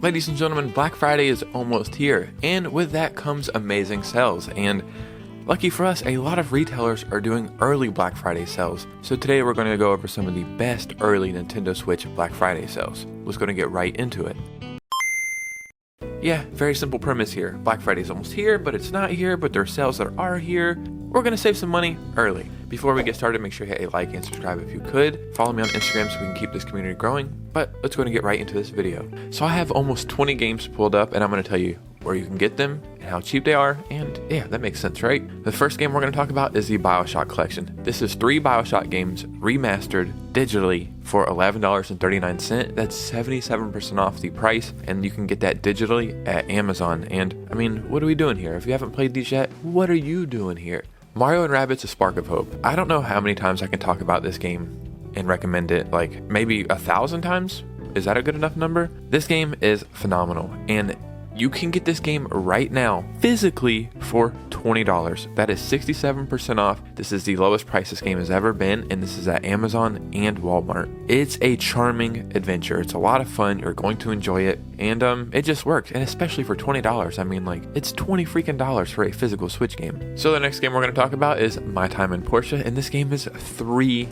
Ladies and gentlemen, Black Friday is almost here, and with that comes amazing sales, and lucky for us, a lot of retailers are doing early Black Friday sales. So today we're going to go over some of the best early Nintendo Switch Black Friday sales. Let's go and get right into it. Yeah, very simple premise here. Black Friday is almost here, but it's not here, but there are sales that are here. We're going to save some money early. Before we get started, make sure you hit a like and subscribe if you could. Follow me on Instagram so we can keep this community growing. But let's go and get right into this video. So I have almost 20 games pulled up, and I'm going to tell you where you can get them and how cheap they are, and yeah, that makes sense, right? The first game we're going to talk about is the BioShock collection. This is 3 BioShock games remastered digitally for $11.39. That's 77% off the price, and you can get that digitally at Amazon. And I mean, what are we doing here? If you haven't played these yet, what are you doing here? Mario & Rabbids: A Spark of Hope. I don't know how many times I can talk about this game and recommend it, like maybe 1,000 times? Is that a good enough number? This game is phenomenal, and you can get this game right now physically for $20. That is 67% off. This is the lowest price this game has ever been, and this is at Amazon and Walmart. It's a charming adventure. It's a lot of fun. You're going to enjoy it, and it just works. And especially for $20, I mean, like, it's $20 freaking dollars for a physical Switch game. So the next game we're going to talk about is My Time in Portia, and this game is $3.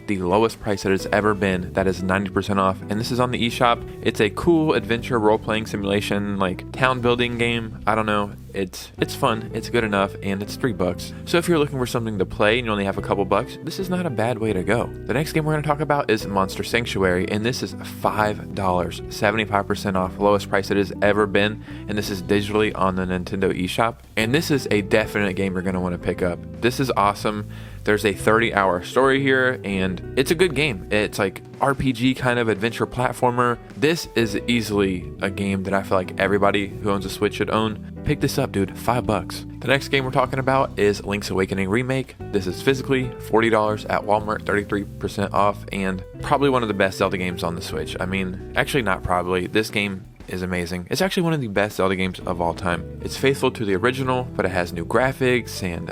The lowest price that it's ever been. That is 90% off, and this is on the eShop. It's a cool adventure role-playing simulation, like town building game. I don't know, it's fun, it's good enough, and it's $3. So if you're looking for something to play and you only have a couple bucks, this is not a bad way to go. The next game we're going to talk about is Monster Sanctuary, and this is $5, 75% off, lowest price it has ever been, and this is digitally on the Nintendo eShop. And this is a definite game you're going to want to pick up. This is awesome. There's a 30-hour story here, and it's a good game. It's like RPG kind of adventure platformer. This is easily a game that I feel like everybody who owns a Switch should own. Pick this up, dude, $5. The next game we're talking about is Link's Awakening Remake. This is physically $40 at Walmart, 33% off, and probably one of the best Zelda games on the Switch. I mean, actually not probably. This game is amazing. It's actually one of the best Zelda games of all time. It's faithful to the original, but it has new graphics, and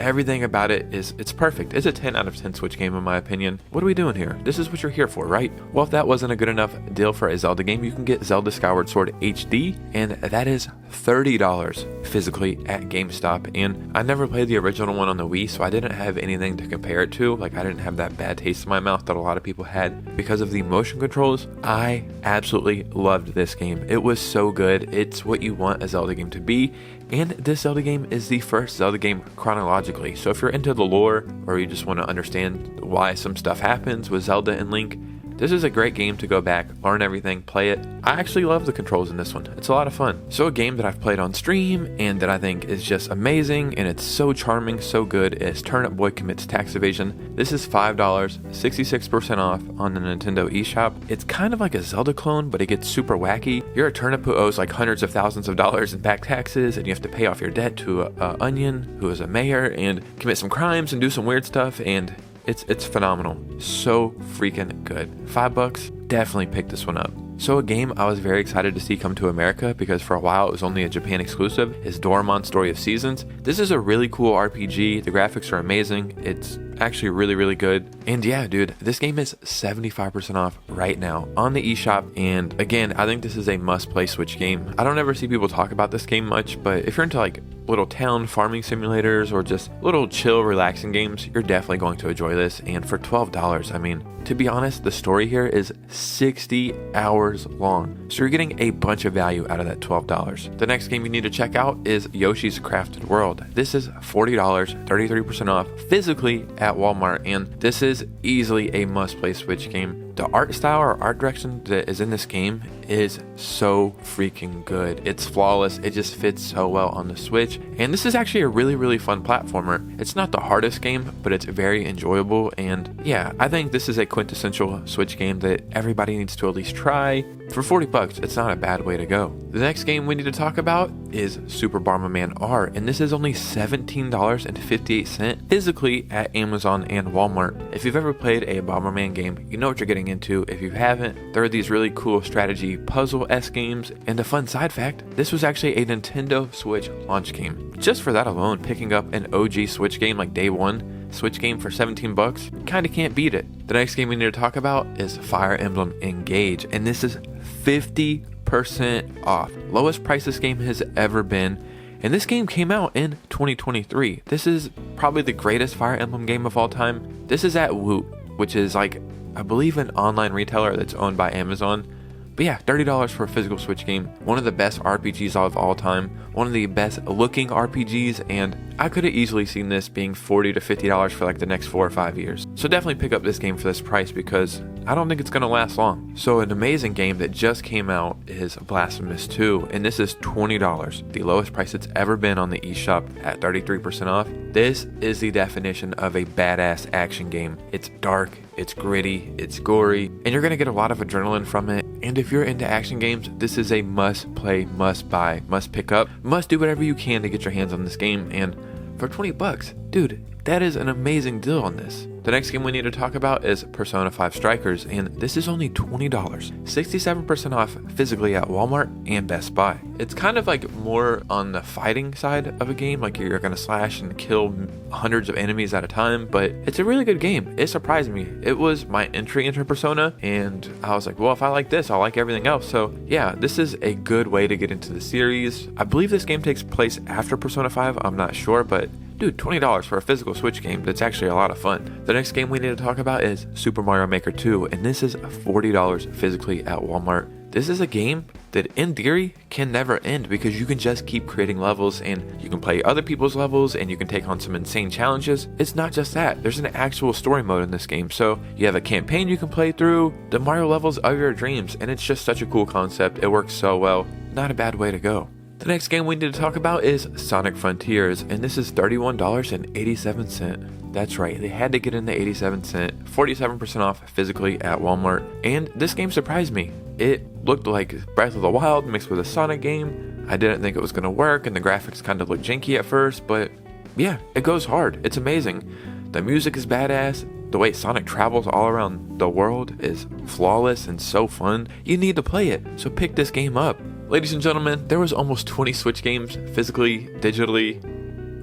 everything about it's perfect. It's a 10 out of 10 Switch game in my opinion. What are we doing here? This is what you're here for, right? Well, if that wasn't a good enough deal for a Zelda game, you can get Zelda Skyward Sword HD, and that is $30 physically at GameStop. And I never played the original one on the Wii, so I didn't have anything to compare it to. Like, I didn't have that bad taste in my mouth that a lot of people had because of the motion controls. I absolutely loved this game. It was so good. It's what you want a Zelda game to be, and this Zelda game is the first Zelda game chronologically. So if you're into the lore, or you just want to understand why some stuff happens with Zelda and Link, this is a great game to go back, learn everything, play it. I actually love the controls in this one. It's a lot of fun. So a game that I've played on stream and that I think is just amazing, and it's so charming, so good, is Turnip Boy Commits Tax Evasion. This is $5, 66% off on the Nintendo eShop. It's kind of like a Zelda clone, but it gets super wacky. You're a turnip who owes like hundreds of thousands of dollars in back taxes, and you have to pay off your debt to Onion, who is a mayor, and commit some crimes and do some weird stuff, and it's phenomenal. So freaking good. $5, definitely pick this one up. So a game I was very excited to see come to America, because for a while it was only a Japan exclusive, is Doraemon Story of Seasons. This is a really cool RPG. The graphics are amazing. It's actually really, really good. And yeah, dude, this game is 75% off right now on the eShop. And again, I think this is a must-play Switch game. I don't ever see people talk about this game much, but if you're into like little town farming simulators or just little chill, relaxing games, you're definitely going to enjoy this. And for $12, I mean, to be honest, the story here is 60 hours long. So you're getting a bunch of value out of that $12. The next game you need to check out is Yoshi's Crafted World. This is $40, 33% off physically at Walmart, and this is easily a must-play Switch game. The art style or art direction that is in this game is so freaking good. It's flawless. It just fits so well on the Switch. And this is actually a really, really fun platformer. It's not the hardest game, but it's very enjoyable. And yeah, I think this is a quintessential Switch game that everybody needs to at least try. For $40, it's not a bad way to go. The next game we need to talk about is Super Bomberman R, and this is only $17.58 physically at Amazon and Walmart. If you've ever played a Bomberman game, you know what you're getting into. If you haven't, there are these really cool strategy puzzle-esque games, and a fun side fact, this was actually a Nintendo Switch launch game. Just for that alone, picking up an OG Switch game like day one Switch game for $17, kinda can't beat it. The next game we need to talk about is Fire Emblem Engage, and this is 50% 20% off. Lowest price this game has ever been. And this game came out in 2023. This is probably the greatest Fire Emblem game of all time. This is at Woot, which is like, I believe, an online retailer that's owned by Amazon. But yeah, $30 for a physical Switch game. One of the best RPGs of all time. One of the best looking RPGs, and I could have easily seen this being $40 to $50 for like the next 4 or 5 years. So definitely pick up this game for this price because I don't think it's going to last long. So an amazing game that just came out is Blasphemous 2, and this is $20, the lowest price it's ever been on the eShop at 33% off. This is the definition of a badass action game. It's dark, it's gritty, it's gory, and you're going to get a lot of adrenaline from it. And if you're into action games, this is a must play, must buy, must pick up, must do whatever you can to get your hands on this game. And for $20, dude, that is an amazing deal on this. The next game we need to talk about is Persona 5 Strikers, and this is only $20, 67% off physically at Walmart and Best Buy. It's kind of like more on the fighting side of a game, like you're gonna slash and kill hundreds of enemies at a time, but it's a really good game. It surprised me. It was my entry into Persona, and I was like, well, if I like this, I'll like everything else. So yeah, this is a good way to get into the series. I believe this game takes place after Persona 5, I'm not sure, but dude, $20 for a physical Switch game that's actually a lot of fun. The next game we need to talk about is Super Mario Maker 2, and this is $40 physically at Walmart. This is a game that in theory can never end because you can just keep creating levels and you can play other people's levels and you can take on some insane challenges. It's not just that, there's an actual story mode in this game. So you have a campaign you can play through, the Mario levels of your dreams, and it's just such a cool concept. It works so well. Not a bad way to go. The next game we need to talk about is Sonic Frontiers, and this is $31.87. That's right, they had to get in the 87 cent, 47% off physically at Walmart. And this game surprised me. It looked like Breath of the Wild mixed with a Sonic game. I didn't think it was going to work, and the graphics kind of looked janky at first, but yeah, it goes hard. It's amazing. The music is badass. The way Sonic travels all around the world is flawless and so fun. You need to play it, so pick this game up. Ladies and gentlemen, there was almost 20 Switch games, physically, digitally,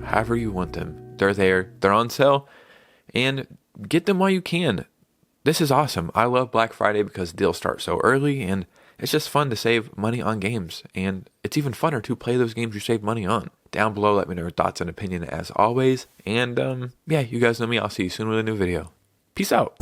however you want them. They're there, they're on sale, and get them while you can. This is awesome. I love Black Friday because deals start so early, and it's just fun to save money on games. And it's even funner to play those games you save money on. Down below, let me know your thoughts and opinion as always. And yeah, you guys know me. I'll see you soon with a new video. Peace out.